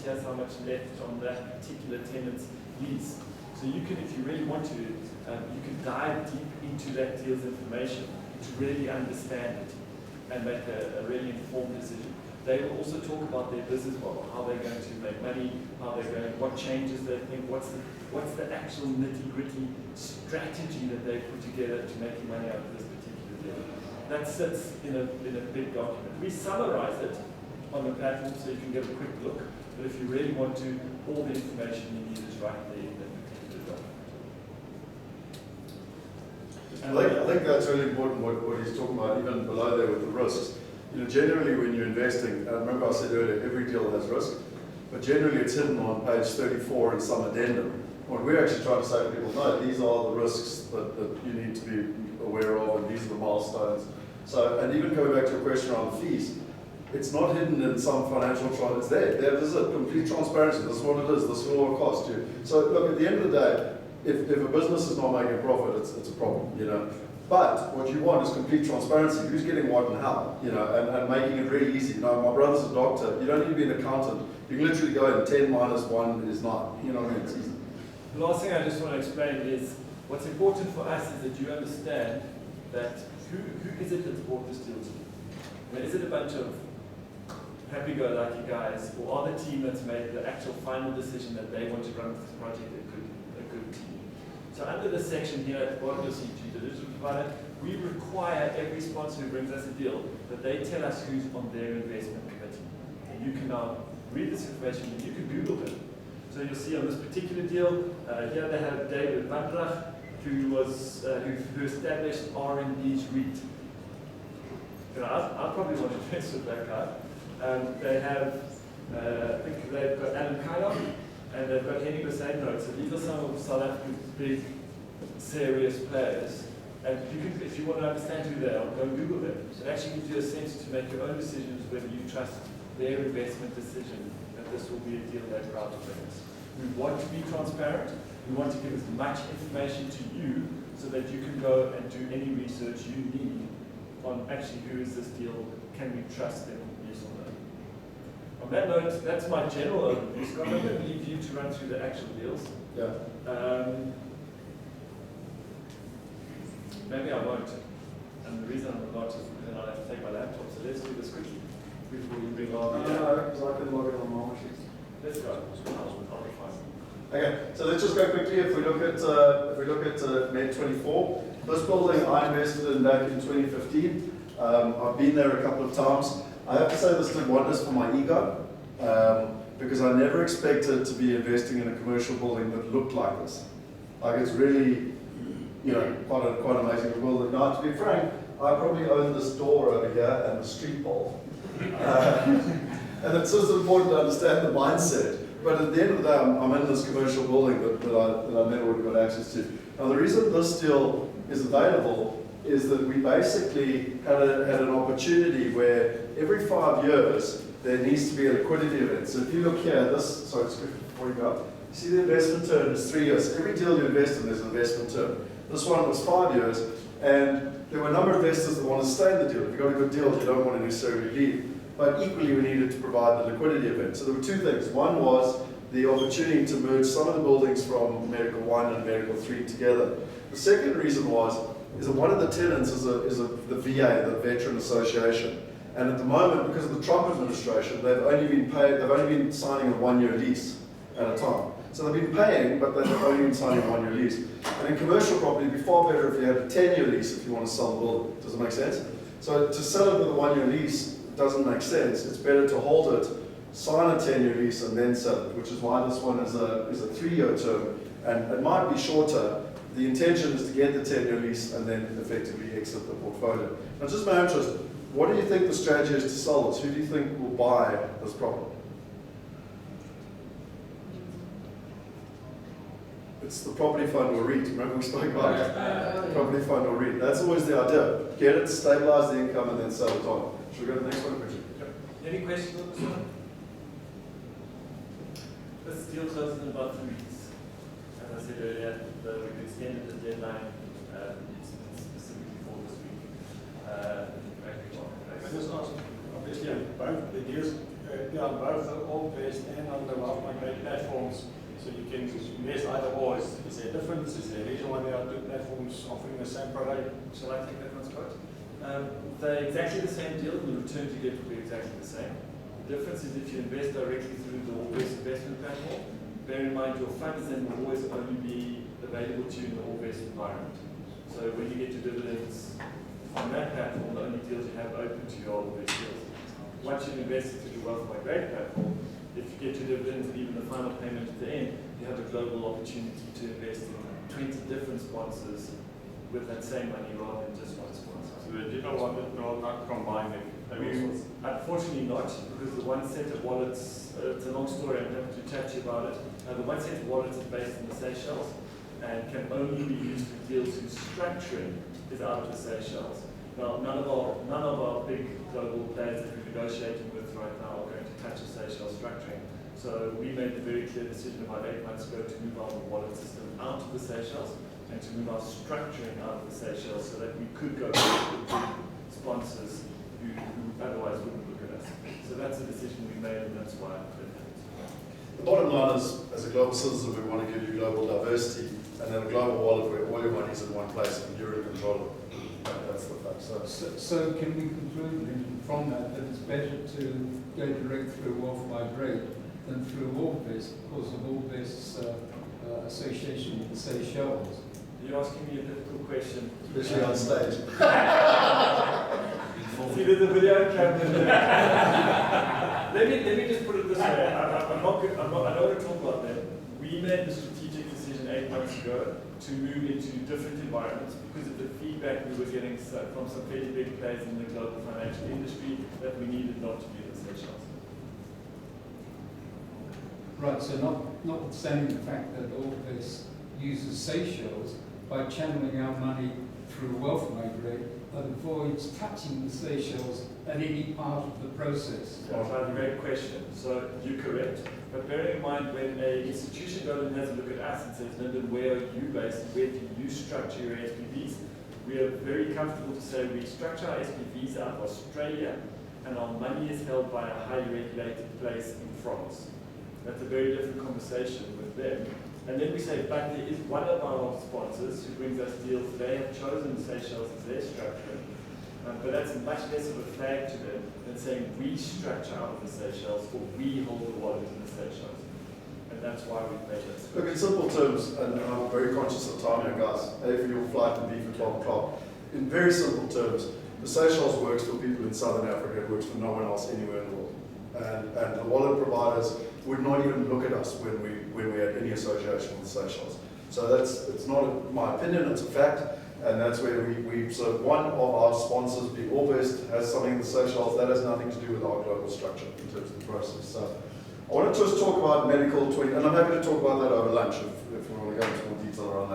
here's how much left on that particular tenant's lease. So you can, if you really want to, you can dive deep into that deal's information to really understand it and make a really informed decision. They will also talk about their business model, how they're going to make money, how they're going, what changes they think, what's the actual nitty-gritty strategy that they put together to making money out of this particular deal. That sits in a big document. We summarize it on the platform so you can get a quick look, but if you really want to, all the information you need is right there in that particular document. I think that's really important what he's talking about, even below there with the risks. Generally when you're investing, remember I said earlier, every deal has risk, but generally it's hidden on page 34 in some addendum. What we're actually trying to say to people, no, these are the risks that you need to be aware of, and these are the milestones. So, and even going back to your question around the fees, it's not hidden in some financial trial, it's there. There's a complete transparency, this is what it is, this is what it will cost you. So look, at the end of the day, if a business is not making a profit, it's a problem, But what you want is complete transparency. Who's getting what and how, and making it really easy. My brother's a doctor. You don't need to be an accountant. You can literally go in 10 minus 1 is 9. It's easy. The last thing I just want to explain is what's important for us is that you understand that who is it that's brought this deal to you? Is it a bunch of happy-go-lucky guys, or are the team that's made the actual final decision that they want to run this project a good team? So under this section here at the bottom, you'll see due diligence provider. We require every sponsor who brings us a deal that they tell us who's on their investment committee. And you can now read this information, and you can Google them. So you'll see on this particular deal, here they have David Madrach, who established R&D's REIT. I probably want to invest with that guy. They have, I think they've got Alan Kylon, and they've got Henny Besaidnote. So these are some of South Africa's big, serious players. And if you want to understand who they are, go and Google them. It actually gives you a sense to make your own decisions whether you trust their investment decision that this will be a deal they're proud to bring us. We want to be transparent. We want to give as much information to you so that you can go and do any research you need on actually who is this deal, can we trust them, yes or no. On that note, that's my general overview. Scott, I'm going to leave you to run through the actual deals. Yeah. Maybe I won't. And the reason I'm not is because then I'll have to take my laptop. So let's do this quickly before you bring on. No, because I can log in on my machine. Let's go. I'll be fine. Okay, so let's just go quickly. If we look at Med 24, this building I invested in back in 2015. I've been there a couple of times. I have to say this did wonders for my ego, because I never expected to be investing in a commercial building that looked like this. Like it's really, quite amazing building. Now, to be frank, I probably own this door over here and the street pole. And it's just important to understand the mindset. But at the end of the day, I'm in this commercial building that I never would have got access to. Now, the reason this deal is available is that we basically had an opportunity where every 5 years there needs to be a liquidity event. So if you look here, before you go, you see the investment term is 3 years. Every deal you invest in, there's an investment term. This one was 5 years, and there were a number of investors that want to stay in the deal. If you've got a good deal, you don't want to necessarily leave. But equally, we needed to provide the liquidity event. So there were two things. One was the opportunity to merge some of the buildings from Medical 1 and Medical 3 together. The second reason is that one of the tenants is the VA, the Veteran Association. And at the moment, because of the Trump administration, they've only been signing a 1-year lease at a time. So they've been paying, but they've only been signing a 1-year lease. And in commercial property, it'd be far better if you had a 10-year lease if you want to sell the building. Does it make sense? So to sell it with a 1-year lease doesn't make sense. It's better to hold it, sign a 10-year lease, and then sell it, which is why this one is a 3-year term. And it might be shorter. The intention is to get the 10-year lease and then effectively exit the portfolio. Now, just my interest, what do you think the strategy is to sell this? Who do you think will buy this property? It's the property fund or REIT. Remember we spoke about it? Property fund or REIT. That's always the idea. Get it, stabilize the income, and then sell it on. Should we go to the next one, Richard? Any questions on this one? This deal closes in about 3 weeks. As I said earlier, we've extended the deadline specifically for this week. Just ask, obviously, both the deals, both are all based and on the So you can invest either or. Is there a difference? Is there a reason why there are two platforms offering the same product? Shall I take that one, Scott? They're exactly the same deal, and the return you get will be exactly the same. The difference is if you invest directly through the Allvest investment platform, bear in mind your funds then will always only be available to you in the Allvest environment. So when you get your dividends on that platform, the only deals you have open to your Allvest deals. Once you've invested through your Wealth Migrate platform, if you get your dividends and even the final payment at the end, you have a global opportunity to invest in 20 different sponsors with that same money rather than just one sponsor. So the general one will not combine them. Unfortunately not, because the one set of wallets, it's a long story, I'm happy to chat to you about it. The one set of wallets is based in the Seychelles and can only be used for deals whose structuring is out of the Seychelles. Now, none of our big global players that we're negotiating with right now are going to touch a Seychelles structuring. So we made the very clear decision about 8 months ago to move our wallet system out of the Seychelles and to move our structuring out of the Seychelles so that we could go back to the sponsors who otherwise wouldn't look at us. So that's a decision we made, and that's why I did that. The bottom line is, as a global citizen, we want to give you global diversity, and then a global wallet where all your money is in one place and you're in control of it. That's the fact. So can we conclude from that it's better to go direct through Wealth Migrate than through Allvest because of Allvest's association with the Seychelles? You're asking me a difficult question. Especially on stage. See, there's a video camera there. let me just put it this way. I don't want to talk about that. We made the strategic decision 8 months ago to move into different environments because of the feedback we were getting from some fairly big players in the global financial industry that we needed not to be in the Seychelles. Right, so notwithstanding the fact that Allvest uses Seychelles, by channeling our money through Wealth Migrate, that avoids touching the Seychelles at any part of the process. That's a great question. So you're correct. But bearing in mind when an institution goes and has a look at us and says, Lyndon, where are you based? Where do you structure your SPVs? We are very comfortable to say we structure our SPVs out of Australia and our money is held by a highly regulated place in France. That's a very different conversation with them. And then we say, but there is one of our sponsors who brings us deals. They have chosen Seychelles as their structure. But that's much less of a flag to them than saying we structure out of the Seychelles or we hold the wallet in the Seychelles. And that's why we've made that switch. Look, in simple terms, and I'm very conscious of time here, guys, A for your flight and B for 12 o'clock. In very simple terms, the Seychelles works for people in Southern Africa, it works for no one else anywhere in the world. And the wallet providers would not even look at us when we had any association with the Seychelles. So it's not my opinion, it's a fact. And that's where so one of our sponsors, being Allvest, has something in the Seychelles that has nothing to do with our global structure in terms of the process. So I want to just talk about Medical 20, and I'm happy to talk about that over lunch if we want to go into more detail around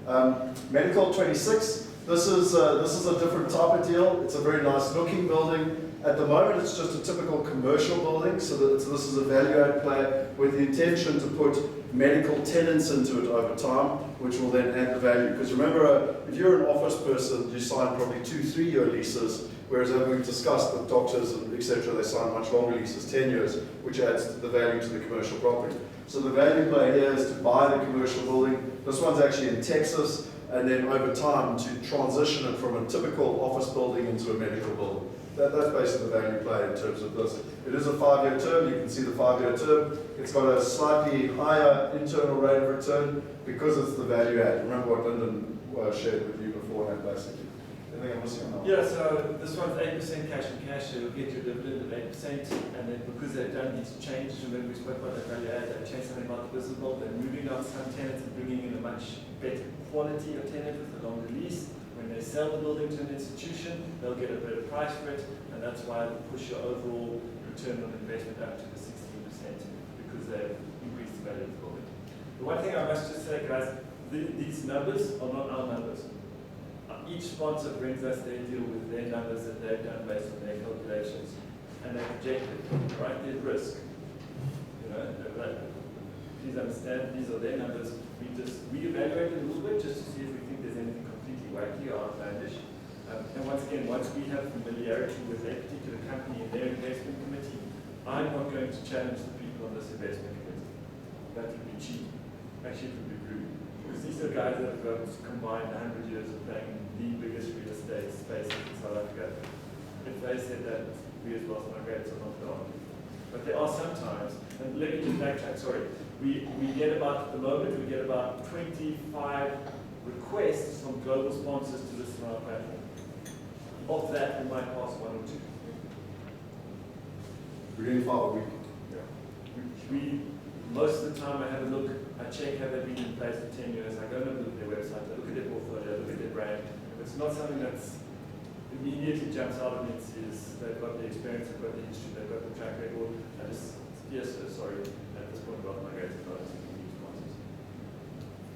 that. Medical 26, this is a different type of deal. It's a very nice looking building. At the moment, it's just a typical commercial building, so this is a value add play with the intention to put medical tenants into it over time, which will then add the value. Because remember, if you're an office person, you sign probably 2-3 year leases, whereas as we've discussed with doctors and etc., they sign much longer leases, 10 years, which adds the value to the commercial property. So the value play here is to buy the commercial building. This one's actually in Texas, and then over time to transition it from a typical office building into a medical building. That's basically the value play in terms of this. It is a 5-year term. You can see the 5-year term. It's got a slightly higher internal rate of return because it's the value add. Remember what Lyndon shared with you beforehand, basically. Anything I'm missing on that? Yeah, so this one's 8% cash on cash, so you'll get your dividend at 8%, and then because they've done these changes, remember we spoke about that value add, they've changed something about the business model, they're moving out some tenants and bringing in a much better quality of tenant with a longer lease. When they sell the building to an institution, they'll get a better price for it, and that's why they'll push your overall return on investment up to the 16% because they've increased the value of the building. The one thing I must just say, guys, these numbers are not our numbers. Each sponsor brings us their deal with their numbers that they've done based on their calculations, and they project it, right? Their risk. You know, please understand, these are their numbers. We evaluate it a little bit just to see if we think there's anything completely wacky or outlandish. And once again, once we have familiarity with that particular company and their investment committee, I'm not going to challenge the people on this investment committee. that would be cheap. Actually, it would be rude. Because these are guys that have got combined 100 years of playing the biggest real estate space in South Africa. If they said that we as Lost Migrates are not gone. But there are sometimes, and let me just backtrack, sorry. We get about, at the moment, we get about 25 requests from global sponsors to list on our platform. Of that, we might pass 1 or 2. We're getting 5 a week. We, most of the time I have a look, I check have they been in place for 10 years, I go and look at their website, I look at their portfolio, I look at their brand. If it's not something that's immediately jumps out at me, is they've got the experience, they've got the history, they've got the track record. I just, yes sir, sorry, at this point about my great sponsors.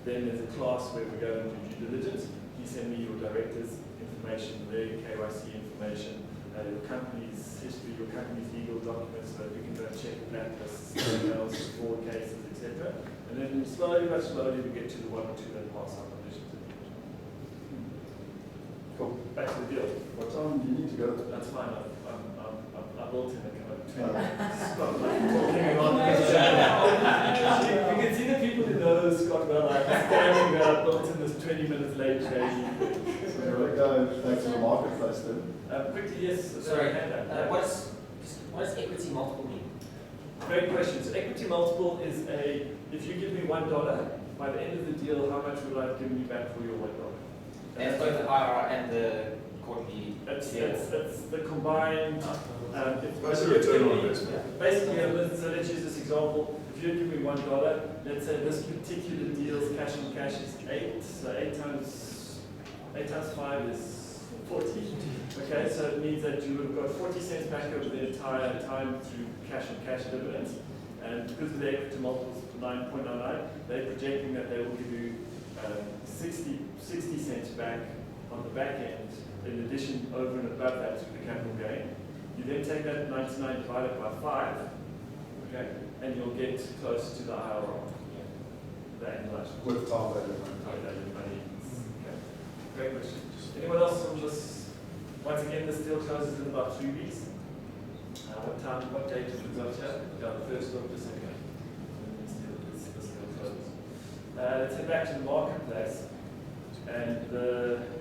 Then there's a class where we go and do due diligence. You send me your director's information, their KYC information, your company's history, your company's legal documents, so that we can go and check blacklists, emails, fraud cases, etc. And then slowly but slowly we get to the 1 or 2 that pass our conditions. Cool. Back to the deal. What time do you need to go? That's fine. I built in a kind of 20 Uh, Scott, like talking about you can see the people who know Scott well, like standing there, I built in this 20 minutes late training. So we're going to go back to the marketplace then. Quickly, yes. Sorry, hand up. what does equity multiple mean? Great question. So equity multiple is if you give me $1, by the end of the deal, how much would I have given you back for your $1? That's both the IRR and the quarterly. That's the combined. What's the return on investment? Basically, so let's use this example. If you give me $1, let's say this particular deal's cash on cash is 8. So 8 times 5 is 40. Okay, so it means that you would have got 40 cents back over the entire time through cash on cash dividends. And because of the equity multiples 9.99, they're projecting that they will give you 60 cents back on the back end, in addition over and above that through the capital gain. You then take that 99 divided by 5, okay, and you'll get close to the IRR. That in last. With time value. Money. Okay. Great question. Anyone else on this? Once again, this deal closes in about 3 weeks. What date is it got here? Yeah, the 1st of December. This deal closes. Let's head back to the marketplace. And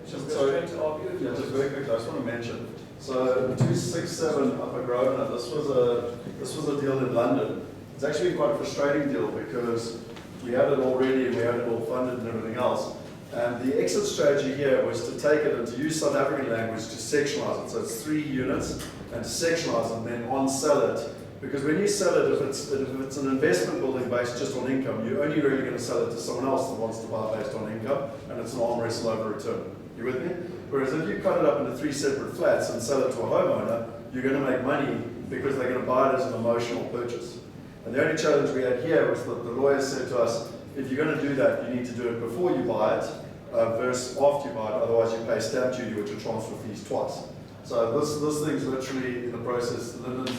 Just go straight to RBU. Yeah, just very quickly, I just want to mention. So 267 Upper Grosvenor, this was a deal in London. It's actually quite a frustrating deal because we had it already and we had it all funded and everything else. And the exit strategy here was to take it and to use South African language to sectionalize it. So it's 3 units and to sectionalize it and then on-sell it. Because when you sell it, if it's an investment building based just on income, you're only really going to sell it to someone else that wants to buy based on income, and it's an arm wrestle over return. You with me? Whereas if you cut it up into 3 separate flats and sell it to a homeowner, you're going to make money because they're going to buy it as an emotional purchase. And the only challenge we had here was that the lawyers said to us, if you're going to do that, you need to do it before you buy it versus after you buy it, otherwise you pay stamp duty, which are transfer fees twice. So this thing's literally in the process. Lyndon's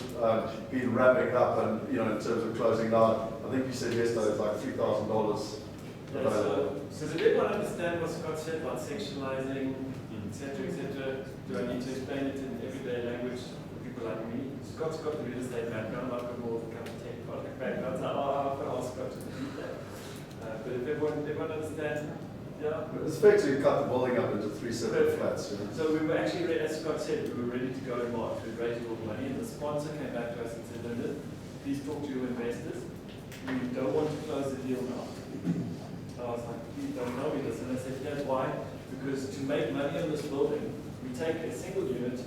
been wrapping it up, and in terms of closing down, I think you said yesterday it's like $3,000. So did everyone understand what Scott said about sectionalizing, etc.? Do I need to explain it in everyday language for people like me? Scott's got the real estate background, I've got more of a kind of tech product background, so I'll ask Scott to repeat that. But if everyone understands, yeah. It's effectively cut the building up into 3 separate flats. So we were actually, as Scott said, we were ready to go in March. We raised all the money, and the sponsor came back to us and said, Lyndon, please talk to your investors. We don't want to close the deal now. So I was like, please don't tell me this. And I said, here's why. Because to make money on this building, we take a single unit,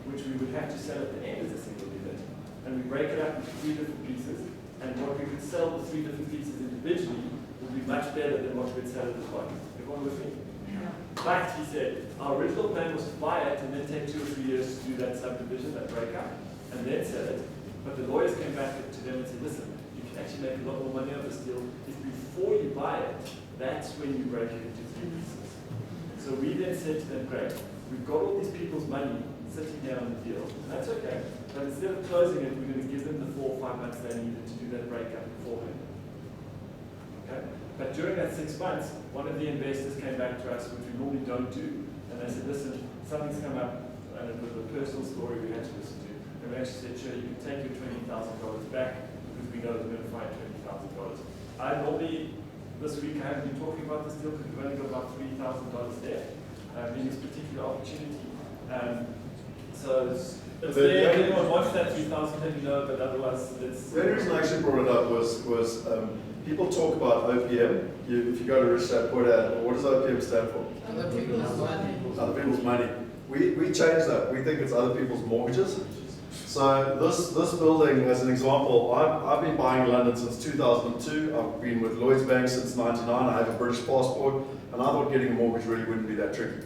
which we would have to sell at the end as a single unit, and we break it up into 3 different pieces. And what we could sell the 3 different pieces individually would be much better than what we'd sell at the bottom. Everyone with me? Yeah. But he said, our original plan was to buy it and then take 2 or 3 years to do that subdivision, that breakup, and then sell it. But the lawyers came back to them and said, listen, you can actually make a lot more money on this deal if before you buy it, that's when you break it into 3 pieces. So we then said to them, great, we've got all these people's money sitting here on the deal, and that's okay. But instead of closing it, we're going to give them the 4 or 5 months they needed to do that breakup beforehand. Okay? But during that 6 months, one of the investors came back to us, which we normally don't do, and they said, listen, something's come up, and it was a personal story we had to listen to. And we actually said, sure, you can take your $20,000 back, because we know we're going to find $20,000. I normally, this week I haven't been talking about this deal because we've only got about $3,000 there in this particular opportunity. So it's there. If anyone wants that 3,000, let me know, but otherwise it's... The only reason I actually brought it up was people talk about OPM. If you go to Rich Dad, point out, what does OPM stand for? Other people's money. Other people's money. We changed that. We think it's other people's mortgages. So this building, as an example, I've been buying in London since 2002. I've been with Lloyds Bank since '99. I have a British passport, and I thought getting a mortgage really wouldn't be that tricky.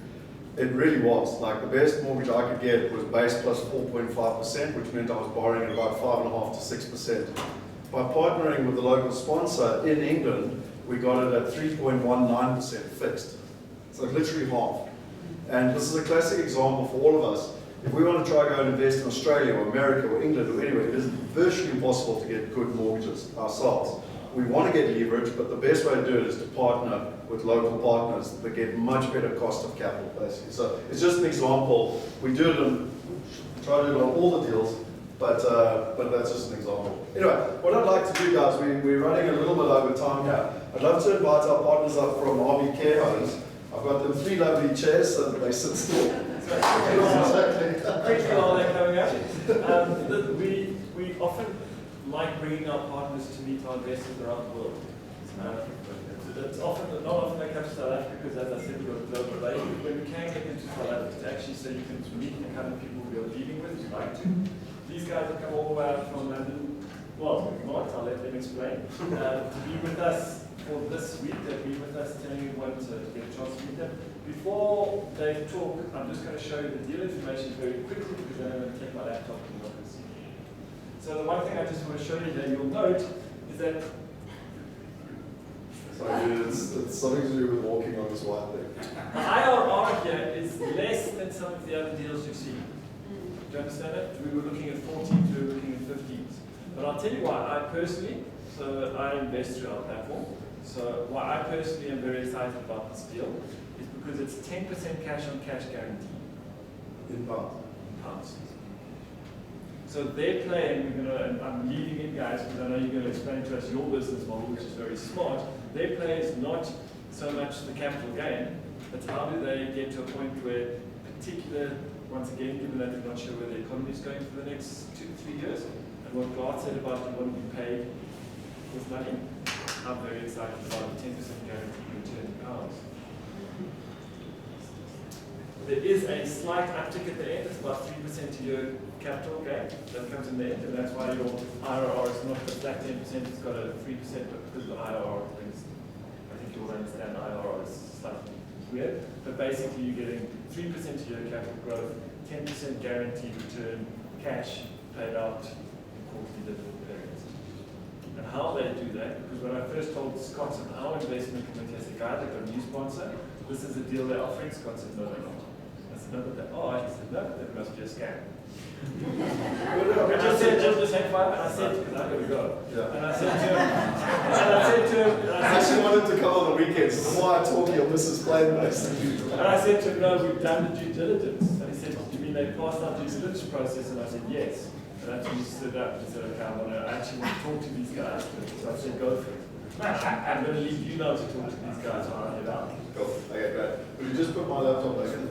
It really was. Like the best mortgage I could get was base plus 4.5%, which meant I was borrowing at about 5.5 to 6%. By partnering with the local sponsor in England, we got it at 3.19% fixed. So literally half. And this is a classic example for all of us. If we want to try to go and invest in Australia or America or England or anywhere, it is virtually impossible to get good mortgages ourselves. We want to get leverage, but the best way to do it is to partner with local partners that get much better cost of capital, basically. So it's just an example. We do it on, try to do it on all the deals, but that's just an example. Anyway, what I'd like to do, guys, we're running a little bit over time here. I'd love to invite our partners up from RB Care Homes. I've got them 3 lovely chairs so that they sit still. Quickly while they're coming up, we often like bringing our partners to meet our investors around the world. It's not often they come to South Africa because, as I said, we've got a global relationship. When we can get into South Africa, actually, so you can meet the kind of people we are dealing with, you'd like to. These guys have come all the way out from London. Well, not, I'll let them explain. To be with us for this week, they'll be with us telling you what to get a chance to meet them. Before they talk, I'm just going to show you the deal information very quickly because then I'm going to take my laptop and look and see. So the one thing I just want to show you that you'll note is that it's something to do with walking on this white thing. the IRR here is less than some of the other deals you've seen. Do you understand that? We were looking at 14s, we were looking at 15s. But I'll tell you why I personally, so I invest through our platform, so why I personally am very excited about this deal is because it's 10% cash on cash guarantee. In pounds. Pounds. So their play, and I'm leading in guys because I know you're going to explain to us your business model, which is very smart. Their play is not so much the capital gain, but how do they get to a point where particular, once again, given that we're not sure where the economy is going for the next 2 to 3 years, and what Bart said about you want to be paid with money, I'm very excited about the 10% guaranteed return in pounds. There is a slight uptick at the end. It's about 3% a year capital gain that comes in the end, and that's why your IRR is not the flat 10%, it's got a 3%, but because the IRR things, I think you'll understand the IRR is slightly weird, but basically you're getting 3% a year capital growth, 10% guaranteed return, cash paid out in quarterly dividend periods. And how they do that, because when I first told Scott and our investment committee, I said, guys, they've got a new sponsor, this is the deal they're offering. Scott said, no, they're not. I said, no, but they are. He said, no, that must be a scam. I said, just hang fire, and I said, because I've got to go. Yeah. And I said to him, I actually wanted to come on the weekends. The more I talk, you'll miss his plane basically. and I said to him, no, we've done the due diligence. And he said, you mean they passed our due diligence process? And I said, yes. And that's when he stood up and said, okay, I actually want to talk to these guys. So I said, go for it. I'm going to leave you now to talk to these guys when I get out. Cool. Okay, great. Will you just put my laptop back in?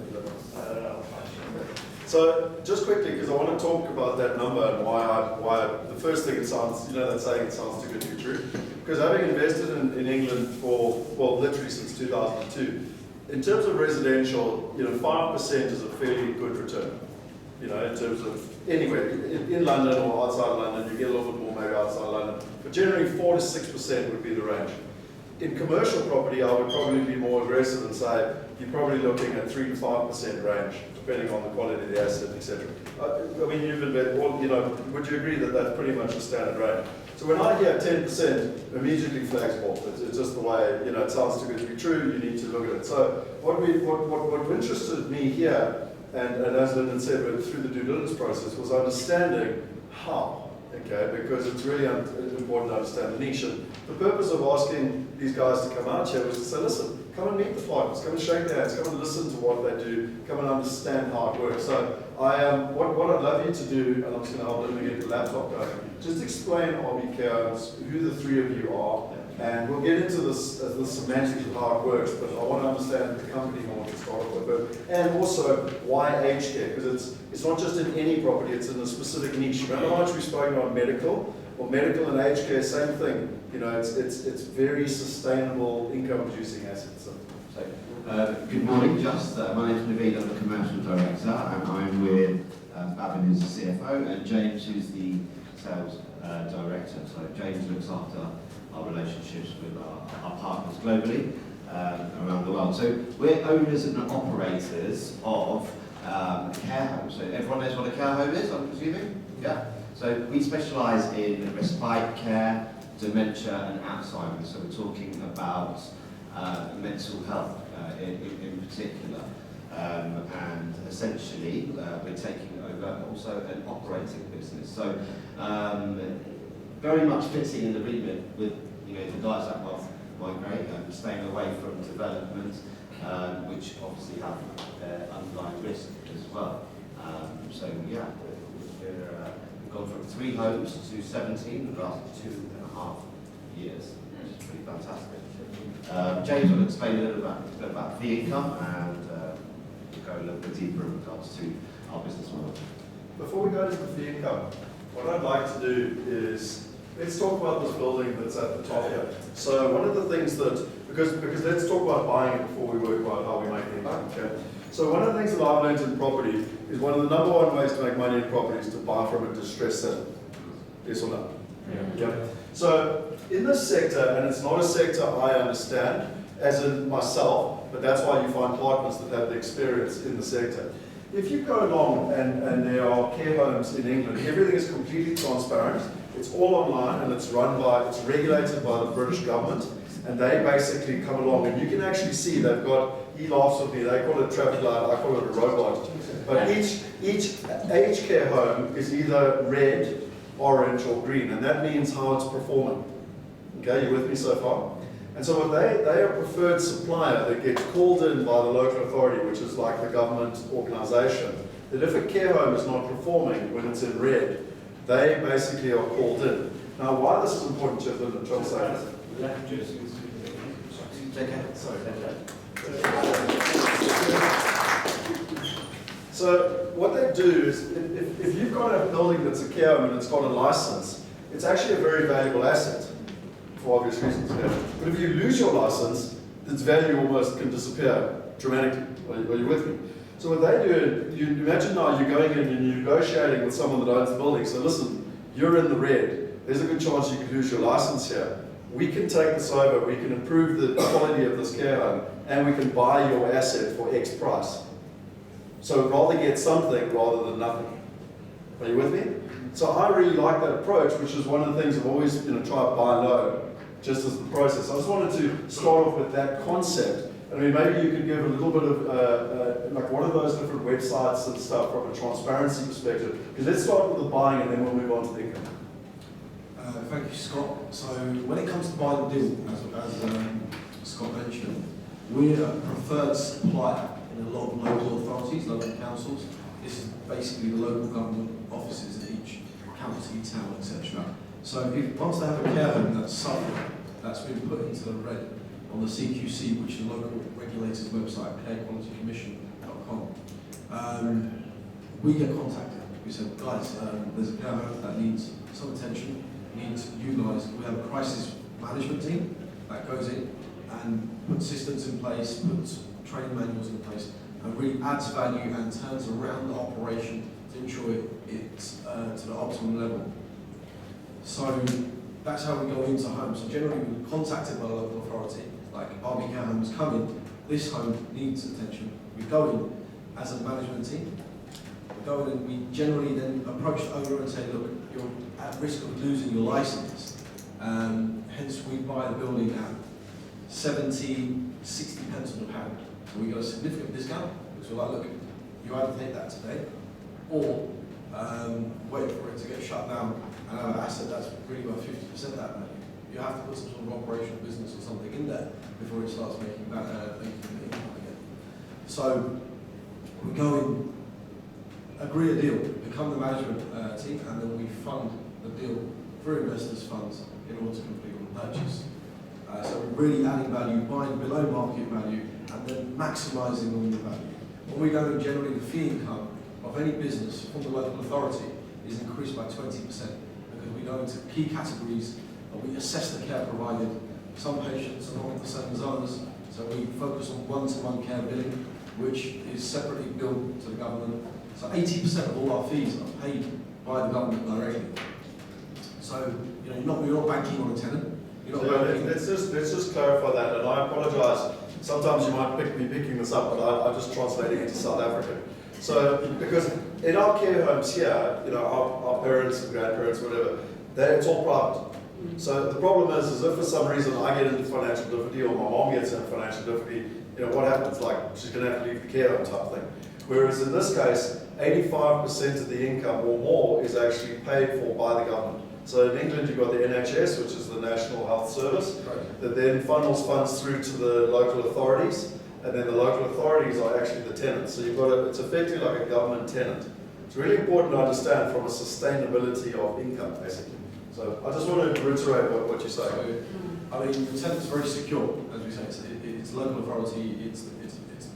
So just quickly, because I want to talk about that number and why the first thing it sounds, that saying it sounds too good to be true. Because having invested in England for, well, literally since 2002, in terms of residential, 5% is a fairly good return. In terms of anywhere, in London or outside London, you get a little bit more maybe outside London. But generally 4 to 6% would be the range. In commercial property, I would probably be more aggressive and say you're probably looking at 3 to 5% range, depending on the quality of the asset, etc. I mean, you've invested, would you agree that that's pretty much the standard range? So when I hear 10%, immediately flags off. It's just the way, it sounds too good to be true, you need to look at it. So what interested me here, and as Lyndon said, through the due diligence process, was understanding how, okay, because it's really important to understand the niche. And the purpose of asking these guys to come out here was to say, listen, come and meet the partners, come and shake their hands, come and listen to what they do, come and understand how it works. So what I'd love you to do, and I'm just going to help Lyndon get the laptop going, just explain RB Care Homes, who the three of you are, And we'll get into this, the semantics of how it works, but I want to understand the company more to start off with. And also, why aged care? Because it's not just in any property, it's in a specific niche. Remember how much we spoke about medical? Well, medical and aged care, same thing. You know, it's very sustainable income-producing assets. Good morning, my name's Naveed, I'm the Commercial Director, and I'm with Bavin, who's the CFO, and James, who's the Sales Director. So James looks after our relationships with our partners globally, around the world. So we're owners and operators of care homes. So everyone knows what a care home is, I'm presuming? Yeah. So we specialise in respite care, dementia and Alzheimer's. So we're talking about mental health in particular. And essentially, we're taking over also an operating business. So very much fitting in the remit with the guys that migrate and staying away from development, which obviously have underlying risk as well. So yeah, we've gone from 3 homes to 17 in the last 2.5 years, which is pretty fantastic. James will explain a little about fee income and we'll go a little bit deeper in regards to our business model. Before we go into the fee income, what I'd like to do is, let's talk about this building that's at the top here. So one of the things that, because let's talk about buying it before we work out how we make income, okay? So one of the things that I've learned in property is one of the number one ways to make money in property is to buy from a distressed seller. Yes or no? Yeah. So in this sector, and it's not a sector I understand, as in myself, but that's why you find partners that have the experience in the sector. If you go along and there are care homes in England, everything is completely transparent. It's all online and it's regulated by the British government, and they basically come along and you can actually see they've got, he laughs with me, they call it a traffic light, I call it a robot. But each aged care home is either red, orange or green, and that means how it's performing. Okay, you with me so far? And so what they are a preferred supplier that gets called in by the local authority, which is like the government organisation, that if a care home is not performing when it's in red, they basically are called in. Now, why this is important, Chip, I'm trying to say this. So what they do is, if you've got a building that's a care home and it's got a license, it's actually a very valuable asset, for obvious reasons. Yeah? But if you lose your license, its value almost can disappear dramatically. Are you with me? So what they do, you imagine now you're going in and you're negotiating with someone that owns the building. So listen, you're in the red. There's a good chance you could lose your license here. We can take this over, we can improve the quality of this care home, and we can buy your asset for X price. So rather get something rather than nothing. Are you with me? So I really like that approach, which is one of the things I've always tried to buy low, just as the process. I just wanted to start off with that concept. I mean, maybe you could give a little bit of, like what are those different websites and stuff from a transparency perspective? Because let's start with the buying and then we'll move on to the income. Thank you, Scott. So when it comes to buying a deal, as Scott mentioned, we're a preferred supplier in a lot of local authorities, local councils. This is basically the local government offices in each county, town, etc. So once they have a care home that's suffering, that's been put into the red on the CQC, which is the local regulator's website, carequalitycommission.com, we get contacted. We said, guys, there's a care home that needs some attention, needs you guys. We have a crisis management team that goes in and puts systems in place, puts training manuals in place, and really adds value and turns around the operation to ensure it's to the optimum level. So that's how we go into homes. So generally we're contacted by the local authority, like RB Care Homes come in, this home needs attention. We go in as a management team, we go in and we generally then approach the owner and say, look, you're at risk of losing your license. Hence we buy the building at 70, 60 pence on the pound. So we got a significant discount, because we're like, look, you either take that today, or wait for it to get shut down and have an asset that's really worth 50% that value. You have to put some sort of operational business or something in there before it starts making income again. So we go in, agree a deal, become the management team, and then we fund the deal through investors' funds in order to complete on the purchase. So we're really adding value, buying below market value, and then maximising on the value. When we go in, generally the fee income of any business from the local authority is increased by 20%, because we go into key categories and we assess the care provided. Some patients are not the same as others, so we focus on one-to-one care billing, which is separately billed to the government. So 80% of all our fees are paid by the government directly. So you're not banking on a tenant. You're not banking. Let's just clarify that, and I apologise. Sometimes you might be picking this up, but I'm just translating it to South African. So, because in our care homes here, our parents and grandparents, whatever, it's all private. So the problem is if for some reason I get into financial difficulty or my mom gets into financial difficulty, what happens? Like, she's going to have to leave the care home type thing. Whereas in this case, 85% of the income or more is actually paid for by the government. So in England, you've got the NHS, which is the National Health Service, that then funnels funds through to the local authorities, and then the local authorities are actually the tenants. So it's effectively like a government tenant. It's really important to understand from a sustainability of income, basically. So I just want to reiterate what you say. So, I mean, the tenant's very secure, as we say. It's local authority, it's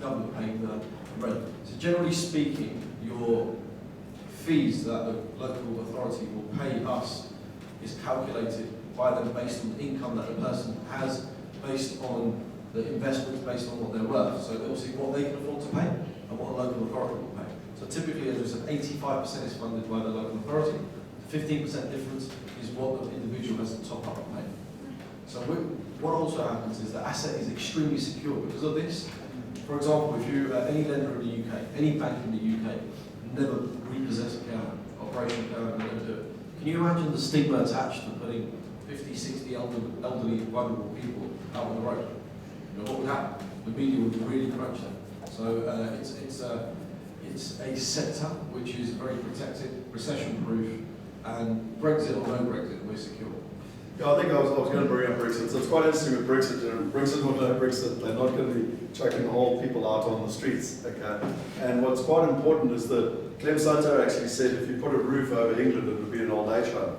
government paying the rent. So generally speaking, your fees that the local authority will pay us is calculated by them based on the income that the person has, based on the investments, based on what they're worth. So obviously what they can afford to pay and what a local authority will pay. So typically, as we said, 85% is funded by the local authority. 15% difference is what the individual has to top up and pay. So what also happens is the asset is extremely secure because of this. For example, if you, any lender in the UK, any bank in the UK, never repossess a care home, operational care home, never do it. Can you imagine the stigma attached to putting 50, 60 elderly, vulnerable people out on the road? What would happen? The media would really crunch them. So it's a sector which is very protected, recession-proof, and Brexit or no Brexit, we're secure. Yeah, I think I was going to bring up Brexit. So it's quite interesting with Brexit. Brexit or no Brexit, they're not going to be chucking the whole people out on the streets. Okay. And what's quite important is that Clem Santo actually said if you put a roof over England, it would be an old age home.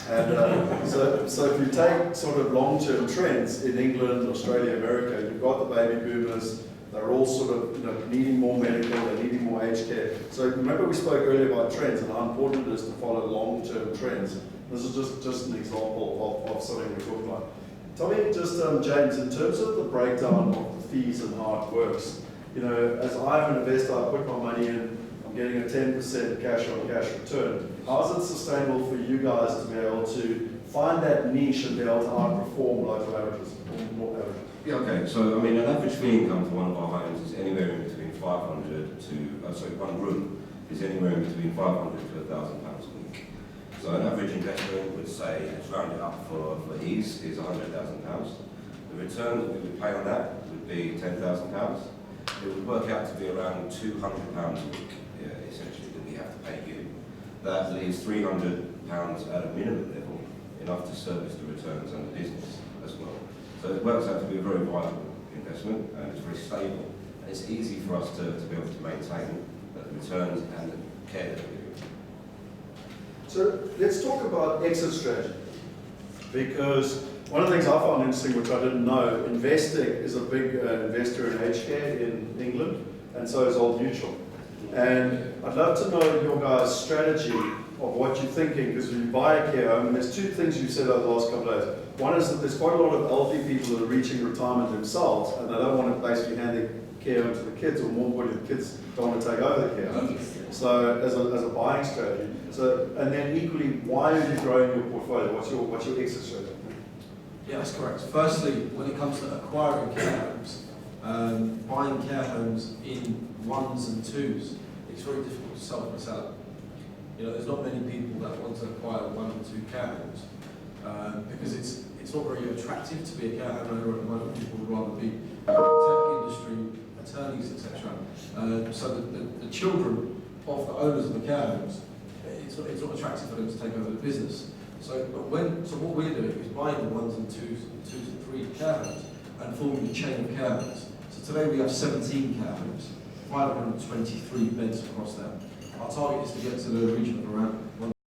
And so if you take sort of long-term trends in England, Australia, America, you've got the baby boomers. They're all sort of needing more medical, they're needing more aged care. So remember we spoke earlier about trends and how important it is to follow long-term trends. This is just an example of something we're talking about. Tell me just, James, in terms of the breakdown of the fees and how it works, as I'm an investor, I put my money in, I'm getting a 10% cash on cash return. How is it sustainable for you guys to be able to find that niche and be able to outperform local averages or more averages? Yeah, okay. So, I mean, an average fee income for one of our homes is anywhere in between 500 to, one room is anywhere in between 500 to £1,000 a week. So an average investment would say, let's round it up for ease, is £100,000. The return that we would pay on that would be £10,000. It would work out to be around £200 a week, essentially, that we have to pay you. That leaves £300 at a minimum level, enough to service the returns and the business as well. So it works out to be a very viable investment, and it's very stable. And it's easy for us to be able to maintain the returns and the care that we do. So let's talk about exit strategy. Because one of the things I found interesting, which I didn't know, Investec is a big investor in aged care in England, and so is Old Mutual. And I'd love to know your guys' strategy of what you're thinking, because when you buy a care home, and there's two things you've said over the last couple of days. One is that there's quite a lot of elderly people that are reaching retirement themselves, and they don't want to basically hand their care home to the kids, or more importantly, the kids don't want to take over the care home. So as a buying strategy. So, and then equally, why are you growing your portfolio? What's your exit strategy? Yeah, that's correct. Firstly, when it comes to acquiring care homes, buying care homes in ones and twos, it's very difficult to sell for a seller. There's not many people that want to acquire 1 or 2 care homes because it's not very attractive to be a care home owner at the moment. People would rather be tech industry, attorneys, etc. So the children of the owners of the care homes, it's not attractive for them to take over the business. So what we're doing is buying the 1s and 2s and 3 care homes and forming a chain of care homes. So today we have 17 care homes, 523 beds across them. Our target is to get to the region of around